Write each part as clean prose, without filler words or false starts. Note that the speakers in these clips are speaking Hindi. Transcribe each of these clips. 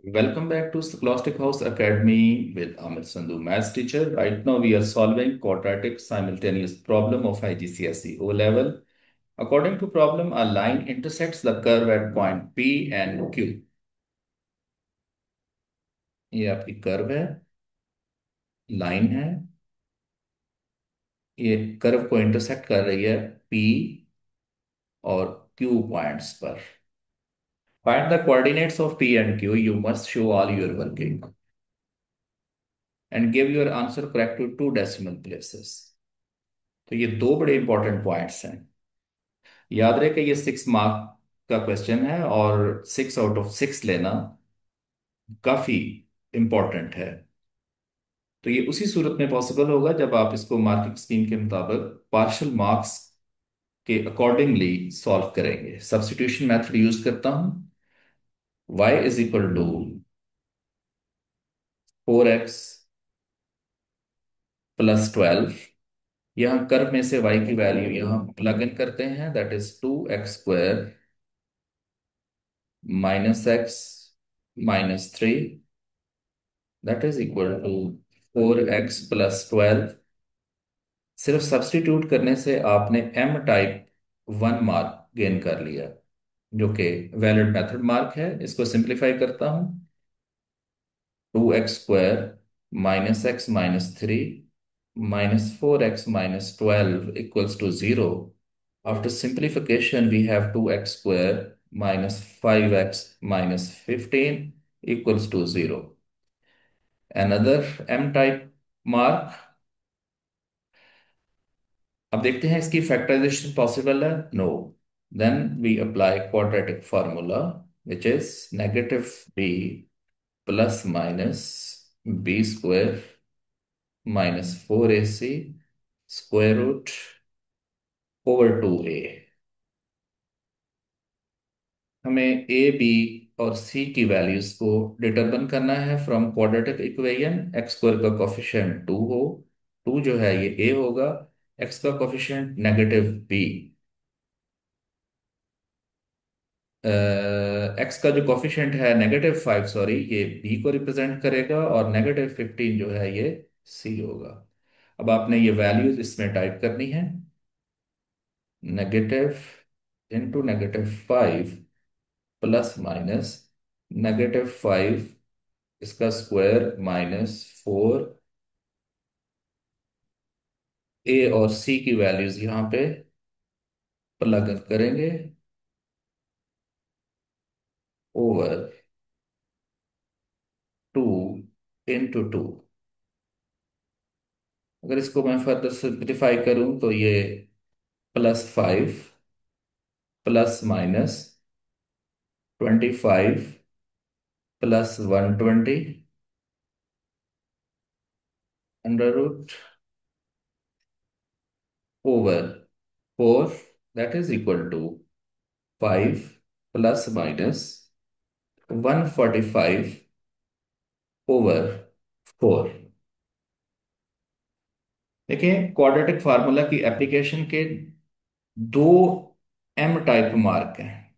Welcome back to Scholastic House Academy with Amit Sandhu, Maths teacher. Right now we are solving quadratic simultaneous problem of IGCSE O level. According to problem, a line intersects the curve at point P and Q. ये आपकी कर्व है, लाइन है, ये कर्व को इंटरसेक्ट कर रही है P और Q पॉइंट्स पर. Find the coordinates of P and Q. You must show all your working and give your answer correct to two decimal places. तो ये दो बड़े इंपॉर्टेंट पॉइंट्स हैं. याद रहे कि ये 6 मार्क का क्वेश्चन है और 6 आउट ऑफ 6 लेना काफी इंपॉर्टेंट है. तो ये उसी सूरत में पॉसिबल होगा जब आप इसको मार्किंग स्कीम के मुताबिक पार्शियल मार्क्स के अकॉर्डिंगली सॉल्व करेंगे. सब्स्टिट्यूशन मेथड यूज करता हूं. y is equal to 4x plus 12. यहाँ कर्व में से y की वैल्यू यहाँ प्लग इन करते हैं. That is 2x² minus x minus 3. That is equal to 4x plus 12. सिर्फ सब्स्टिट्यूट करने से आपने एम टाइप 1 मार्क गेन कर लिया, जो कि वैलिड मेथड मार्क है. इसको सिंप्लीफाई करता हूं. 2x² minus x minus 3 minus 4x minus 12 equals to 0. After simplification, we have 2x square minus 5x minus 15 equals to 0. Another m-type mark. अब देखते हैं इसकी फैक्टराइजेशन पॉसिबल है. No. Then we apply quadratic formula which is negative b plus minus b square minus 4ac square root over 2a. हमें ए बी और सी की वैल्यूज को डिटरमिन करना है from quadratic equation. X square का कोफिशिएंट 2 हो. 2 जो है ये ए होगा. एक्स का कोफिशिएंट नेगेटिव बी. एक्स का जो कोफिशिएंट है -5, सॉरी, ये बी को रिप्रेजेंट करेगा और -15 जो है ये सी होगा. अब आपने ये वैल्यूज इसमें टाइप करनी है. नेगेटिव इंटू -5 प्लस माइनस -5 इसका स्क्वायर माइनस 4. ए और सी की वैल्यूज यहां पे प्लग करेंगे ओवर 2 इंटू 2. अगर इसको मैं फर्दर सिंप्लीफाई करूं तो ये +5 plus minus 25 plus 120 under root over 4. That is equal to 5 plus minus 145 over 4. देखिए, क्वाड्रेटिक फार्मूला की एप्लीकेशन के दो एम टाइप मार्क हैं.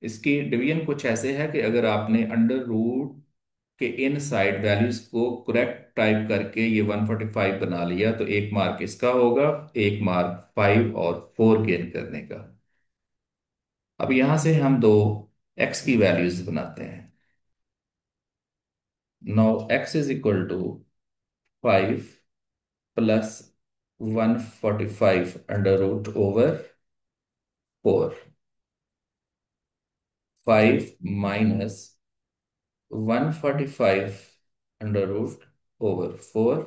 इसकी डिवीजन कुछ ऐसे है कि अगर आपने अंडर रूट के इन साइड वैल्यूज को करेक्ट टाइप करके ये 145 बना लिया तो एक मार्क इसका होगा, एक मार्क 5 और 4 गेन करने का. अब यहां से हम दो एक्स की वैल्यूज बनाते हैं. Now x is equal to 5 plus 145 under root over 4. 5 minus 145 under root over 4.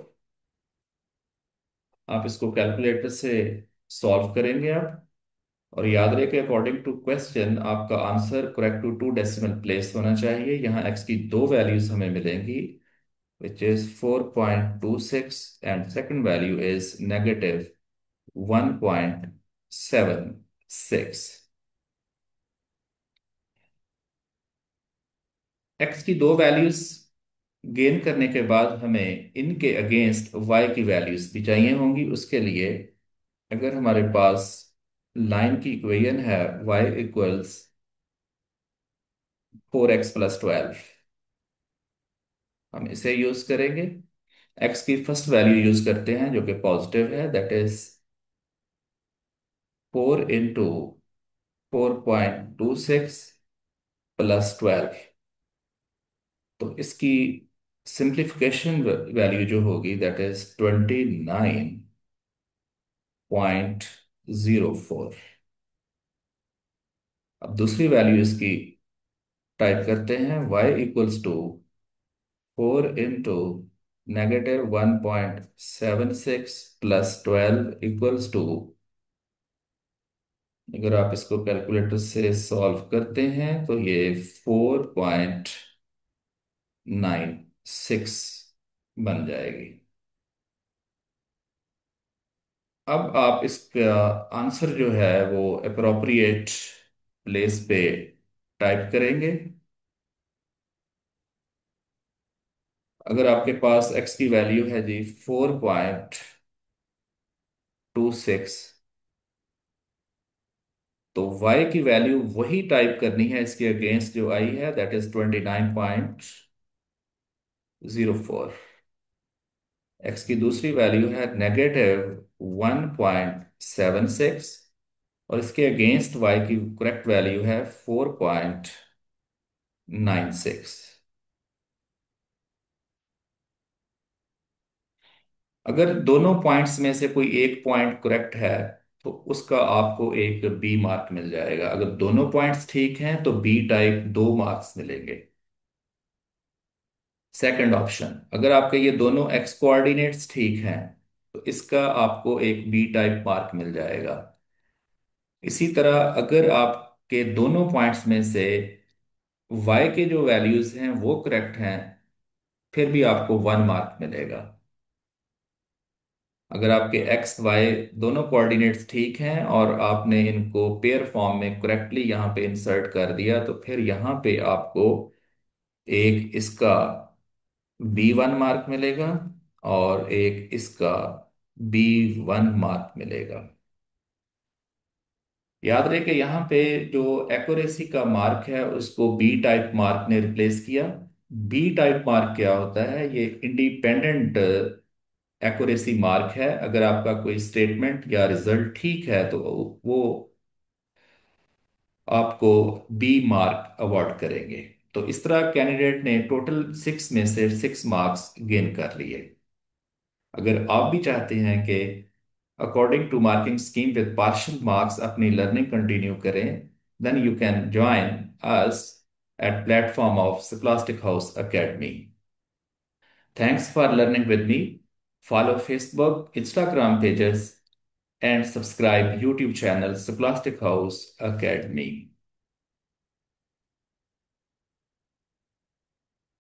आप इसको कैलकुलेटर से सॉल्व करेंगे आप. और याद रहे कि अकॉर्डिंग टू क्वेश्चन आपका answer correct to two decimal place होना चाहिए. यहाँ एक्स की दो वैल्यूज हमें मिलेंगी which is 4.26 and second value is -1.76. X की दो वैल्यूज गेन करने के बाद हमें इनके अगेंस्ट वाई की वैल्यूज भी चाहिए होंगी. उसके लिए अगर हमारे पास लाइन की इक्वेशन है y इक्वल्स 4x+12। हम इसे यूज करेंगे। एक्स की फर्स्ट वैल्यू यूज करते हैं जो कि पॉजिटिव है, दैट इज 4 into 4.26 + 12। तो इसकी सिंप्लीफिकेशन वैल्यू जो होगी दैट इज 29.04। अब दूसरी वैल्यू इसकी टाइप करते हैं, y = -1.76 + 12 अगर आप इसको कैलकुलेटर से सॉल्व करते हैं तो ये 4.96 बन जाएगी। अब आप इसका आंसर जो है वो अप्रोप्रिएट प्लेस पे टाइप करेंगे। अगर आपके पास x की वैल्यू है जी 4.26, तो y की वैल्यू वही टाइप करनी है इसके अगेंस्ट जो आई है, दैट इज 29.04। x की दूसरी वैल्यू है -1.76, और इसके अगेंस्ट y की करेक्ट वैल्यू है 4.96। अगर दोनों पॉइंट्स में से कोई एक पॉइंट करेक्ट है तो उसका आपको एक बी मार्क मिल जाएगा। अगर दोनों पॉइंट्स ठीक हैं तो बी टाइप 2 मार्क्स मिलेंगे। सेकंड ऑप्शन, अगर आपके ये दोनों एक्स कोऑर्डिनेट्स ठीक हैं तो इसका आपको एक बी टाइप मार्क मिल जाएगा। इसी तरह अगर आपके दोनों पॉइंट्स में से वाई के जो वैल्यूज हैं वो करेक्ट हैं, फिर भी आपको 1 मार्क मिलेगा। अगर आपके एक्स वाई दोनों कोऑर्डिनेट्स ठीक हैं और आपने इनको पेयर फॉर्म में करेक्टली यहाँ पे इंसर्ट कर दिया, तो फिर यहाँ पे आपको एक इसका B1 मार्क मिलेगा और एक इसका B1 मार्क मिलेगा। याद रहे कि यहाँ पे जो एक्यूरेसी का मार्क है उसको बी टाइप मार्क ने रिप्लेस किया। बी टाइप मार्क क्या होता है? ये इंडिपेंडेंट एक्यूरेसी मार्क है। अगर आपका कोई स्टेटमेंट या रिजल्ट ठीक है तो वो आपको बी मार्क अवार्ड करेंगे। तो इस तरह कैंडिडेट ने टोटल 6 में से 6 मार्क्स गेन कर लिए। अगर आप भी चाहते हैं कि according to marking scheme with partial marks अपनी लर्निंग कंटिन्यू करें, then you can join us at platform of Scholastic House Academy. Thanks for learning with me. Follow Facebook, Instagram pages, and subscribe YouTube channel Scholastic House Academy.